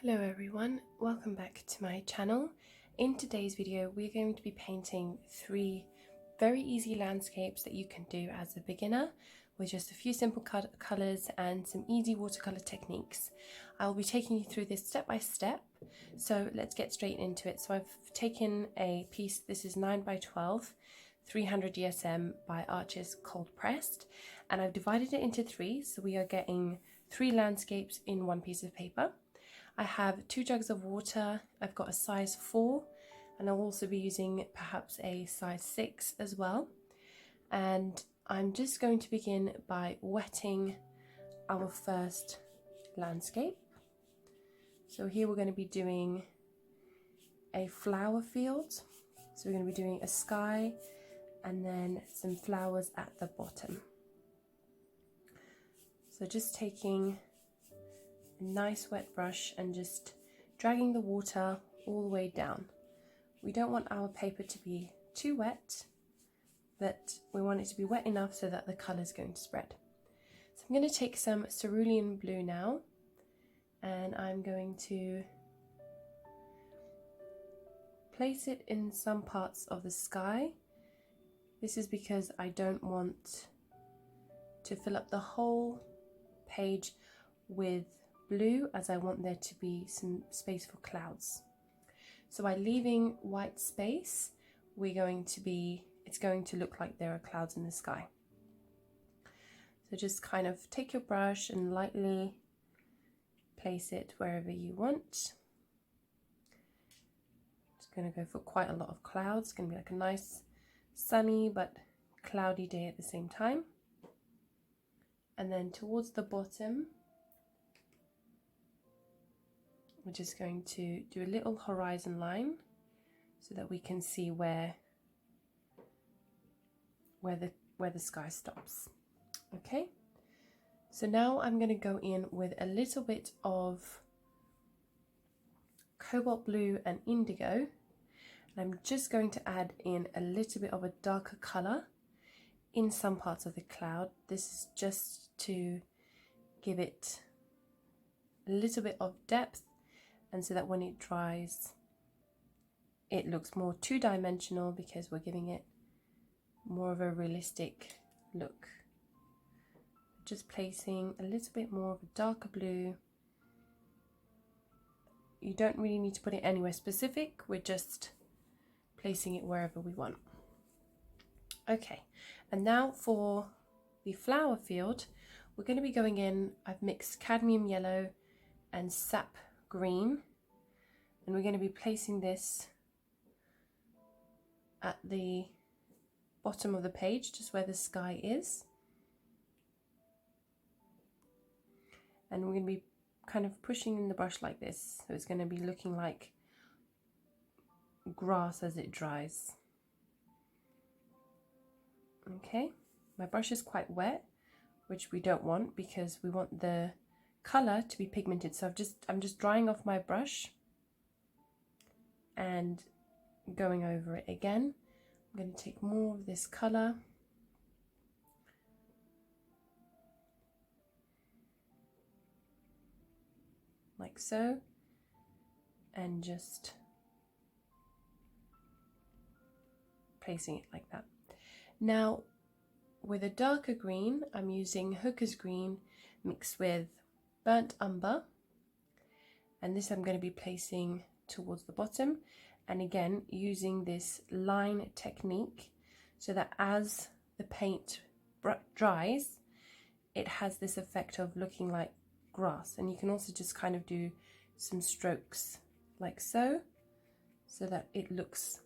Hello everyone, welcome back to my channel. In today's video we're going to be painting 3 very easy landscapes that you can do as a beginner with just a few simple colours and some easy watercolour techniques. I'll be taking you through this step by step, so let's get straight into it. So I've taken a piece, this is 9 by 12, 300 DSM by Arches cold pressed, and I've divided it into 3, so we are getting 3 landscapes in one piece of paper. I have 2 jugs of water, I've got a size 4, and I'll also be using perhaps a size 6 as well. And I'm just going to begin by wetting our first landscape. So here we're going to be doing a flower field. So we're going to be doing a sky and then some flowers at the bottom. So just taking a nice wet brush and just dragging the water all the way down. We don't want our paper to be too wet, but we want it to be wet enough so that the colour is going to spread. So I'm going to take some cerulean blue now, and I'm going to place it in some parts of the sky. This is because I don't want to fill up the whole page with blue, as I want there to be some space for clouds. So by leaving white space, it's going to look like there are clouds in the sky. So just kind of take your brush and lightly place it wherever you want. Just going to go for quite a lot of clouds. It's going to be like a nice sunny but cloudy day at the same time. And then towards the bottom, we're just going to do a little horizon line so that we can see where the sky stops. Okay, so now I'm going to go in with a little bit of cobalt blue and indigo, and I'm just going to add in a little bit of a darker color in some parts of the cloud. This is just to give it a little bit of depth, and so that when it dries it looks more two-dimensional, because we're giving it more of a realistic look. Just placing a little bit more of a darker blue. You don't really need to put it anywhere specific, we're just placing it wherever we want. Okay, and now for the flower field, we're going to be going in, I've mixed cadmium yellow and sap green, and we're going to be placing this at the bottom of the page, just where the sky is, and we're going to be kind of pushing in the brush like this, so it's going to be looking like grass as it dries. Okay, my brush is quite wet, which we don't want because we want the color to be pigmented. So I'm just drying off my brush and going over it again. I'm going to take more of this color like so, and just placing it like that. Now with a darker green, I'm using Hooker's green mixed with burnt umber, and this I'm going to be placing towards the bottom, and again using this line technique so that as the paint dries it has this effect of looking like grass. And you can also just kind of do some strokes like so, so that it looks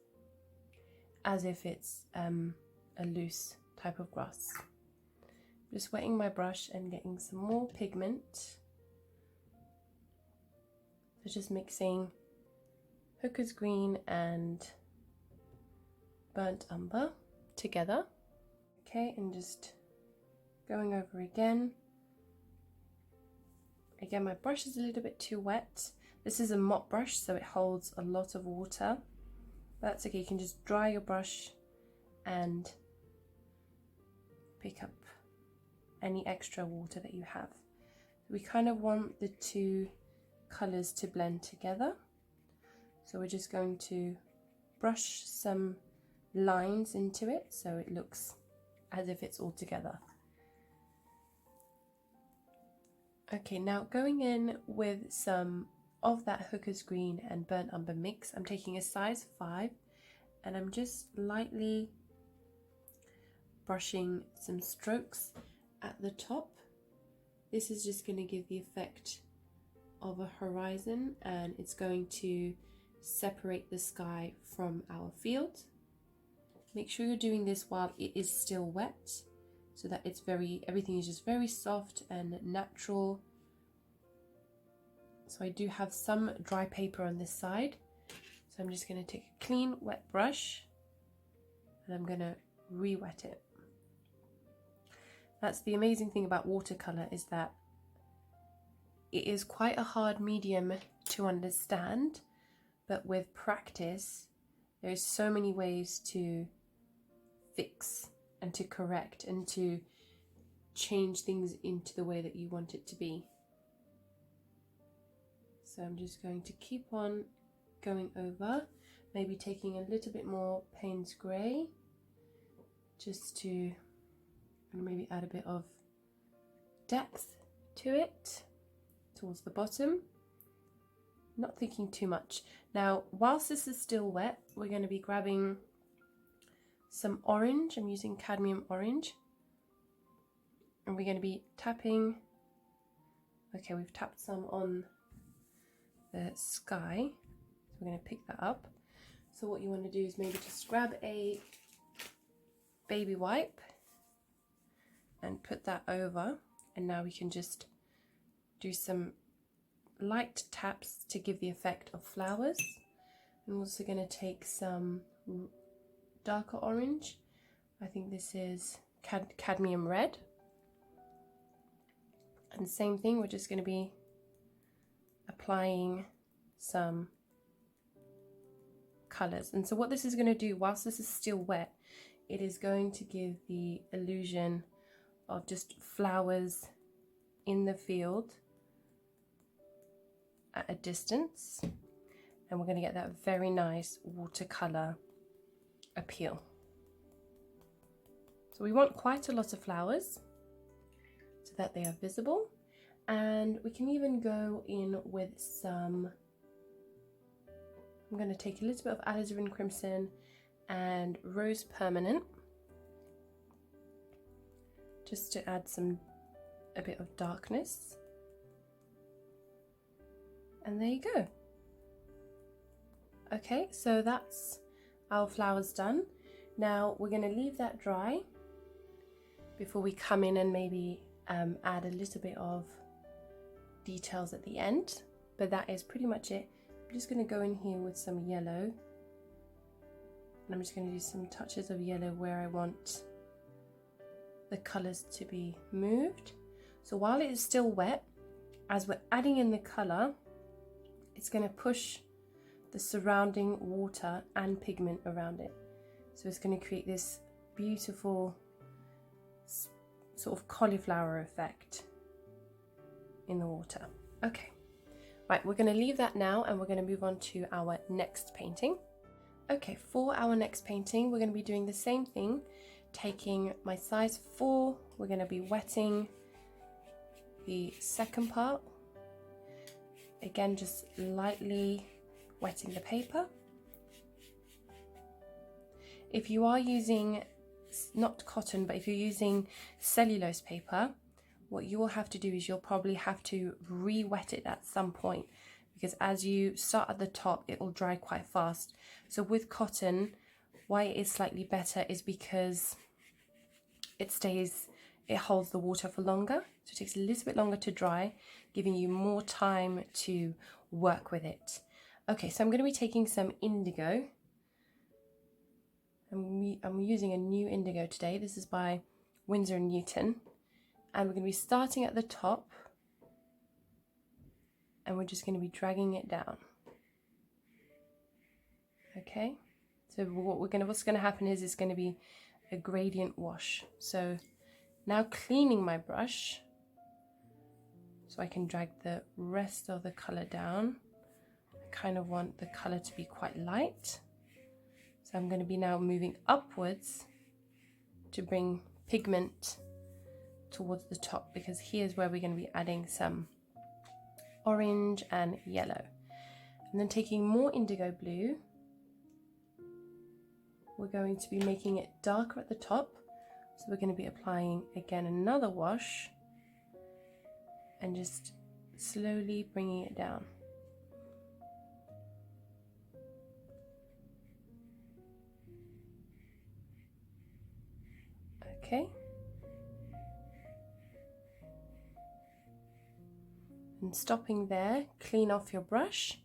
as if it's a loose type of grass. Just wetting my brush and getting some more pigment. So just mixing Hooker's green and burnt umber together. Okay, and just going over again. Again, my brush is a little bit too wet. This is a mop brush, so it holds a lot of water. But that's okay, you can just dry your brush and pick up any extra water that you have. We kind of want the two colours to blend together. So we're just going to brush some lines into it so it looks as if it's all together. Okay, now going in with some of that Hooker's Green and Burnt Umber mix, I'm taking a size 5 and I'm just lightly brushing some strokes at the top. This is just going to give the effect of a horizon, and it's going to separate the sky from our field. Make sure you're doing this while it is still wet, so that everything is just very soft and natural. So I do have some dry paper on this side, so I'm just going to take a clean wet brush and I'm going to re-wet it. That's the amazing thing about watercolor, is that it is quite a hard medium to understand, but with practice there's so many ways to fix and to correct and to change things into the way that you want it to be. So I'm just going to keep on going over, maybe taking a little bit more Payne's Grey just to maybe add a bit of depth to it towards the bottom. Not thinking too much. Now, whilst this is still wet, we're going to be grabbing some orange. I'm using cadmium orange, and we're going to be tapping. Okay, we've tapped some on the sky, so we're going to pick that up. So what you want to do is maybe just grab a baby wipe and put that over, and now we can just do some light taps to give the effect of flowers. I'm also going to take some darker orange. I think this is cadmium red, and same thing, we're just going to be applying some colours. And so what this is going to do, whilst this is still wet, it is going to give the illusion of just flowers in the field at a distance, and we're going to get that very nice watercolor appeal. So we want quite a lot of flowers so that they are visible, and we can even go in with some, I'm going to take a little bit of alizarin crimson and rose permanent just to add a bit of darkness. And there you go. Okay, so that's our flowers done. Now we're going to leave that dry before we come in and maybe add a little bit of details at the end, but that is pretty much it. I'm just going to go in here with some yellow, and I'm just going to do some touches of yellow where I want the colours to be moved. So while it is still wet, as we're adding in the colour, it's going to push the surrounding water and pigment around it. So it's going to create this beautiful sort of cauliflower effect in the water. Okay, right, we're going to leave that now and we're going to move on to our next painting. Okay, for our next painting, we're going to be doing the same thing. Taking my size 4, we're going to be wetting the second part. Again, just lightly wetting the paper. If you are using, not cotton, but if you're using cellulose paper, what you will have to do is you'll probably have to re-wet it at some point, because as you start at the top, it will dry quite fast. So with cotton, why it is slightly better is because it holds the water for longer, so it takes a little bit longer to dry, giving you more time to work with it. Okay, so I'm going to be taking some indigo. I'm using a new indigo today. This is by Winsor & Newton, and we're going to be starting at the top, and we're just going to be dragging it down. Okay, so what's going to happen is it's going to be a gradient wash. So now cleaning my brush, so I can drag the rest of the color down. I kind of want the color to be quite light. So I'm going to be now moving upwards to bring pigment towards the top, because here's where we're going to be adding some orange and yellow. And then taking more indigo blue, we're going to be making it darker at the top. So we're going to be applying again another wash and just slowly bringing it down. Okay. And stopping there, clean off your brush.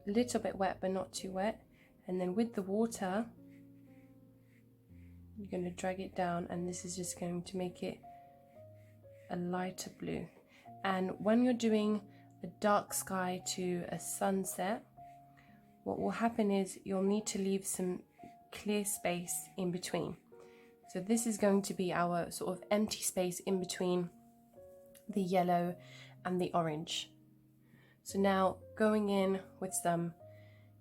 A little bit wet, but not too wet. And then with the water, you're going to drag it down, and this is just going to make it a lighter blue. And when you're doing a dark sky to a sunset, what will happen is you'll need to leave some clear space in between. So this is going to be our sort of empty space in between the yellow and the orange. So now going in with some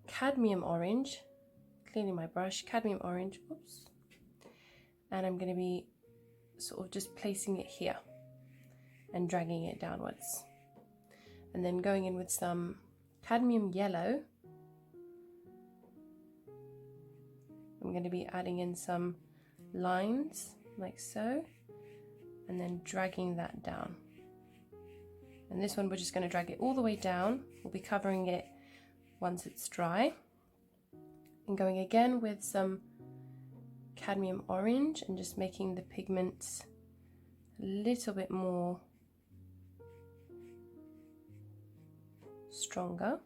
cadmium orange, cleaning my brush, cadmium orange, oops, and I'm going to be sort of just placing it here and dragging it downwards. And then going in with some cadmium yellow, I'm going to be adding in some lines like so, and then dragging that down. And this one we're just going to drag it all the way down. We'll be covering it once it's dry. And going again with some cadmium orange and just making the pigments a little bit more stronger.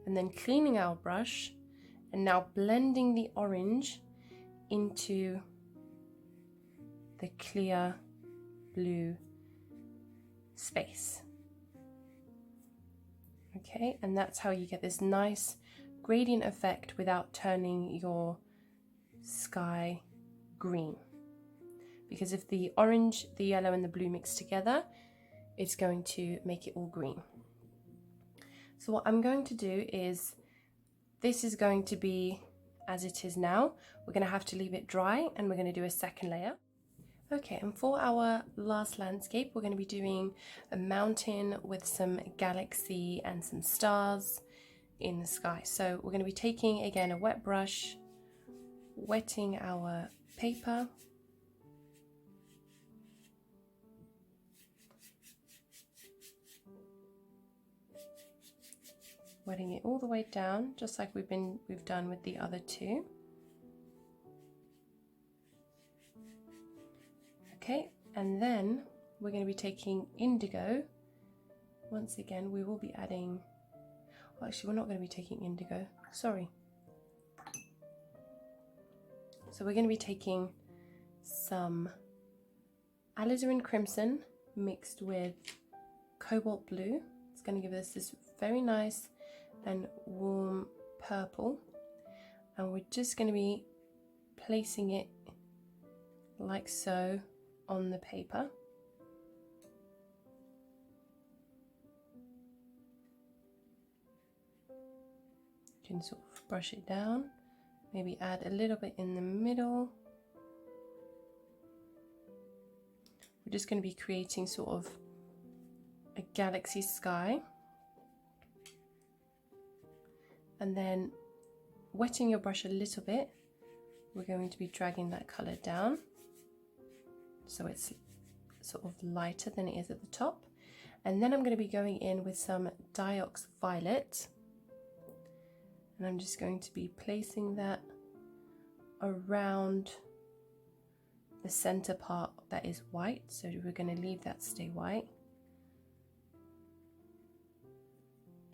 And then cleaning our brush and now blending the orange into the clear blue space. Okay, and that's how you get this nice gradient effect without turning your sky green. Because if the orange, the yellow and the blue mix together, it's going to make it all green. So what I'm going to do is, this is going to be as it is now. We're going to have to leave it dry, and we're going to do a second layer. Okay, and for our last landscape, we're going to be doing a mountain with some galaxy and some stars in the sky. So we're going to be taking, again, a wet brush, wetting our paper, wetting it all the way down, just like we've done with the other two. Okay, and then we're going to be taking indigo. Once again, we will be adding, well, actually we're not going to be taking indigo, sorry. So we're going to be taking some alizarin crimson mixed with cobalt blue. It's going to give us this very nice and warm purple, and we're just going to be placing it like so on the paper. You can sort of brush it down, maybe add a little bit in the middle. We're just going to be creating sort of a galaxy sky, and then wetting your brush a little bit, we're going to be dragging that color down so it's sort of lighter than it is at the top. And then I'm going to be going in with some Diox Violet, and I'm just going to be placing that around the center part that is white, so we're going to leave that stay white.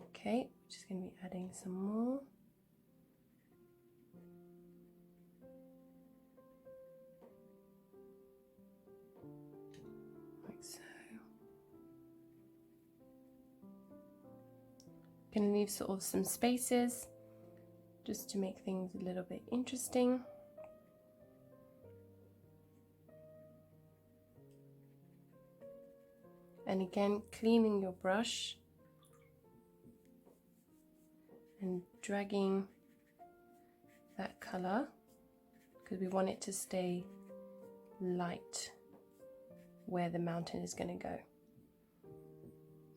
Okay, just going to be adding some more. Like so. Going to leave sort of some spaces just to make things a little bit interesting. And again, cleaning your brush and dragging that color, because we want it to stay light where the mountain is going to go.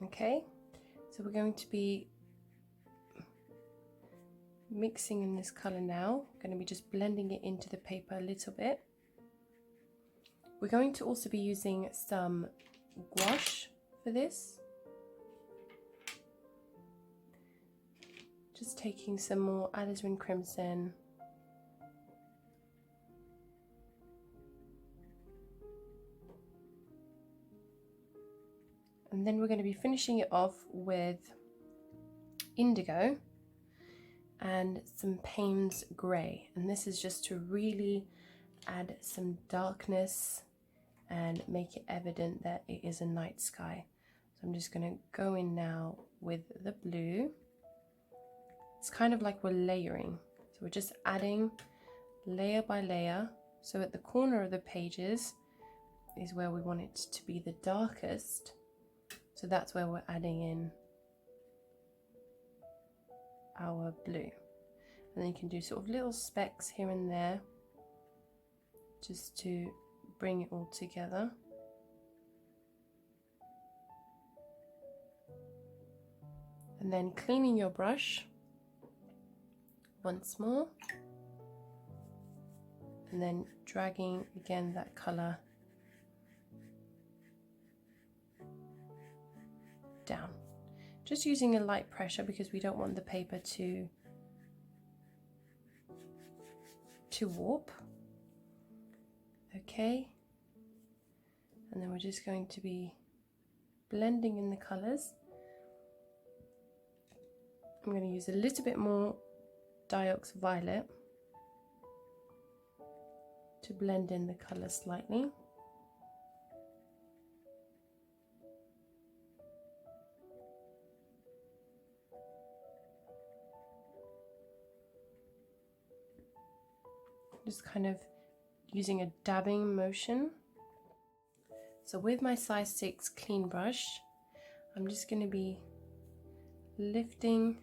Okay, so we're going to be mixing in this color now. I'm going to be just blending it into the paper a little bit. We're going to also be using some gouache for this. Just taking some more alizarin crimson. And then we're going to be finishing it off with indigo and some Payne's grey. And this is just to really add some darkness and make it evident that it is a night sky. So I'm just going to go in now with the blue. It's kind of like we're layering. So we're just adding layer by layer. So at the corner of the pages is where we want it to be the darkest. So that's where we're adding in our blue. And then you can do sort of little specks here and there just to bring it all together. And then cleaning your brush once more, and then dragging again that color down, just using a light pressure because we don't want the paper to warp. Okay, and then we're just going to be blending in the colors. I'm going to use a little bit more Diox Violet to blend in the color slightly. Just kind of using a dabbing motion. So with my size 6 clean brush, I'm just going to be lifting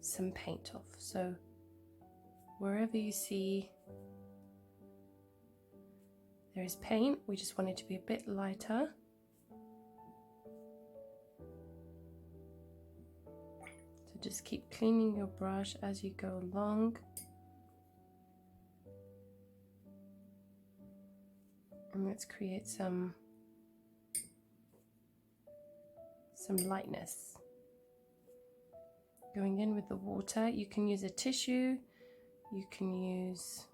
some paint off. So wherever you see there is paint, we just want it to be a bit lighter. So just keep cleaning your brush as you go along. And let's create some lightness. Going in with the water, you can use a tissue, you can use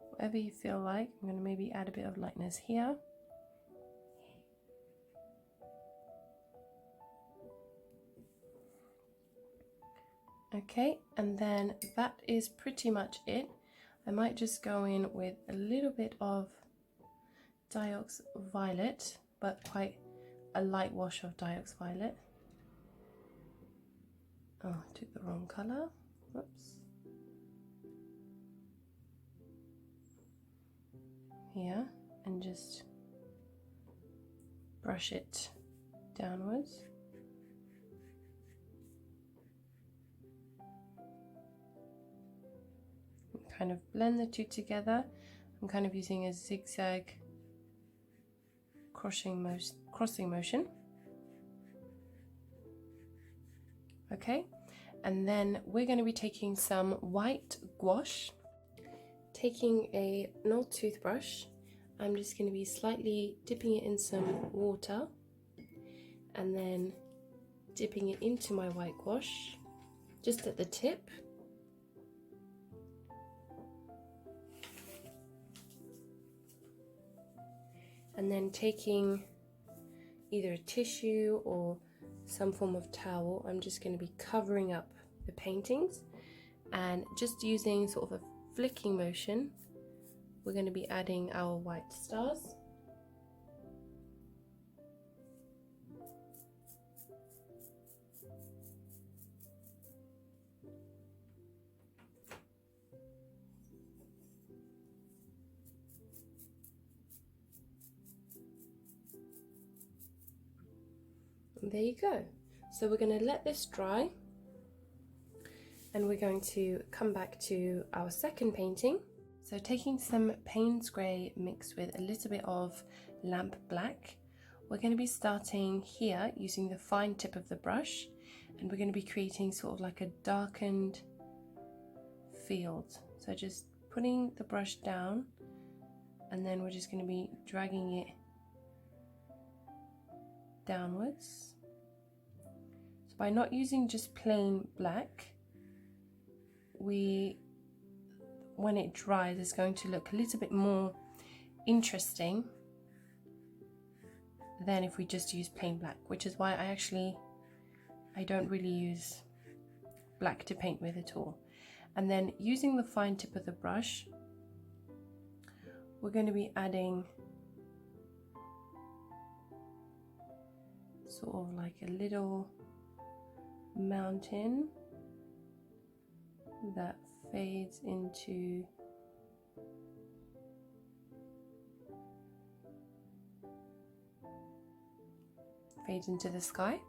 whatever you feel like. I'm going to maybe add a bit of lightness here. Okay, and then that is pretty much it. I might just go in with a little bit of Diox Violet, but quite a light wash of Diox Violet. Oh, I took the wrong color. Whoops. Here, and just brush it downwards. Kind of blend the two together. I'm kind of using a zigzag crossing motion. Okay, and then we're going to be taking some white gouache. Taking an old toothbrush, I'm just going to be slightly dipping it in some water and then dipping it into my white gouache just at the tip. And then taking either a tissue or some form of towel, I'm just going to be covering up the paintings and just using sort of a flicking motion, we're going to be adding our white stars. There you go. So we're going to let this dry, and we're going to come back to our second painting. So taking some Payne's Grey mixed with a little bit of Lamp Black, we're going to be starting here using the fine tip of the brush, and we're going to be creating sort of like a darkened field. So just putting the brush down, and then we're just going to be dragging it downwards. So by not using just plain black, when it dries, it's going to look a little bit more interesting than if we just use plain black, which is why I don't really use black to paint with at all. And then using the fine tip of the brush, we're going to be adding sort of like a little mountain that fades into the sky.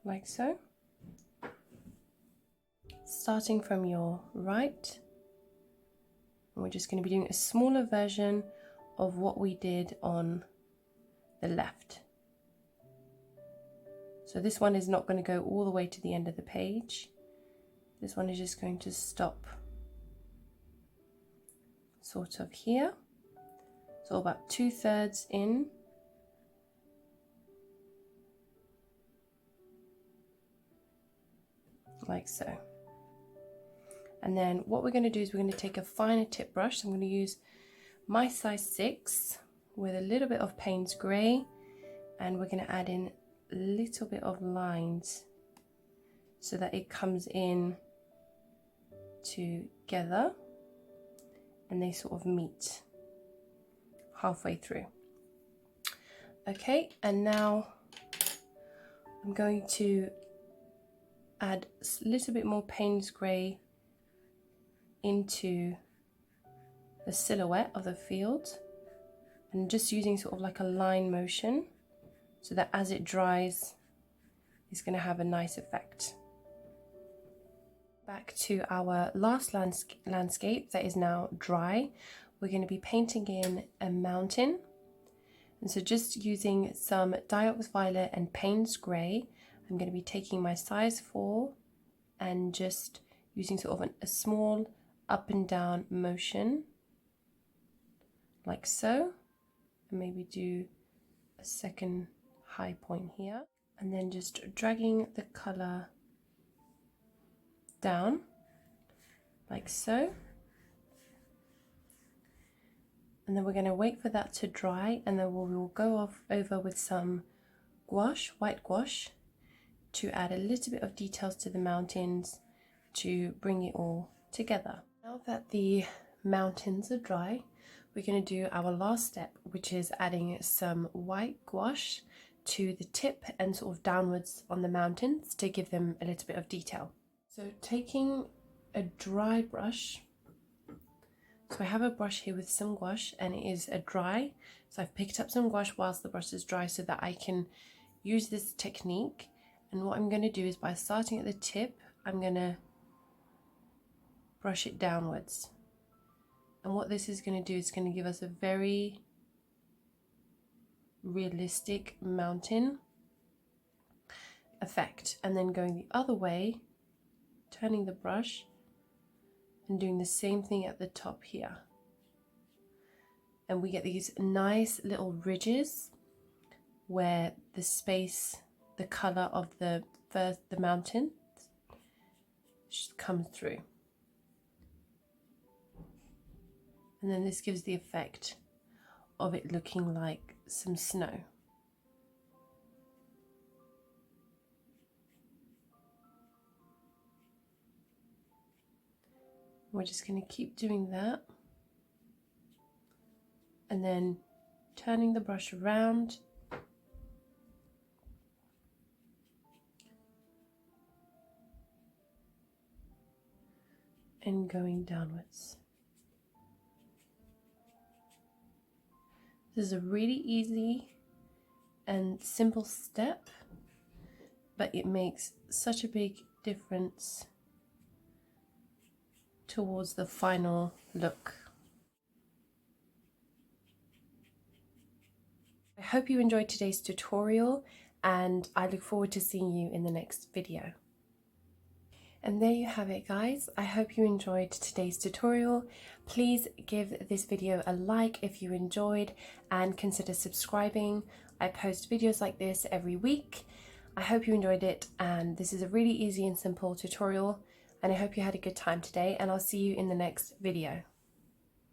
Like so. Starting from your right, we're just going to be doing a smaller version of what we did on the left. So this one is not going to go all the way to the end of the page. This one is just going to stop sort of here, so about 2/3 in. Like so. And then what we're going to do is we're going to take a finer tip brush. So I'm going to use my size 6 with a little bit of Payne's Grey, and we're going to add in a little bit of lines so that it comes in together and they sort of meet halfway through. Okay, and now I'm going to add a little bit more Payne's Grey into the silhouette of the field, and just using sort of like a line motion so that as it dries it's going to have a nice effect. Back to our last landscape that is now dry, we're going to be painting in a mountain, and so just using some Diox Violet and Payne's Grey, I'm going to be taking my size 4 and just using sort of a small up and down motion like so, and maybe do a second high point here, and then just dragging the color down like so. And then we're going to wait for that to dry, and then we will go over with some gouache, white gouache, to add a little bit of details to the mountains to bring it all together. Now that the mountains are dry, we're going to do our last step, which is adding some white gouache to the tip and sort of downwards on the mountains to give them a little bit of detail. So taking a dry brush, so I have a brush here with some gouache and it is a dry, so I've picked up some gouache whilst the brush is dry so that I can use this technique. And what I'm going to do is, by starting at the tip, I'm going to brush it downwards. And what this is going to do is going to give us a very realistic mountain effect. And then going the other way, turning the brush and doing the same thing at the top here. And we get these nice little ridges where the space, the color of the mountain comes through. And then this gives the effect of it looking like some snow. We're just going to keep doing that, and then turning the brush around and going downwards. This is a really easy and simple step, but it makes such a big difference towards the final look. I hope you enjoyed today's tutorial, and I look forward to seeing you in the next video. And there you have it, guys. I hope you enjoyed today's tutorial. Please give this video a like if you enjoyed, and consider subscribing. I post videos like this every week. I hope you enjoyed it, and this is a really easy and simple tutorial, and I hope you had a good time today, and I'll see you in the next video.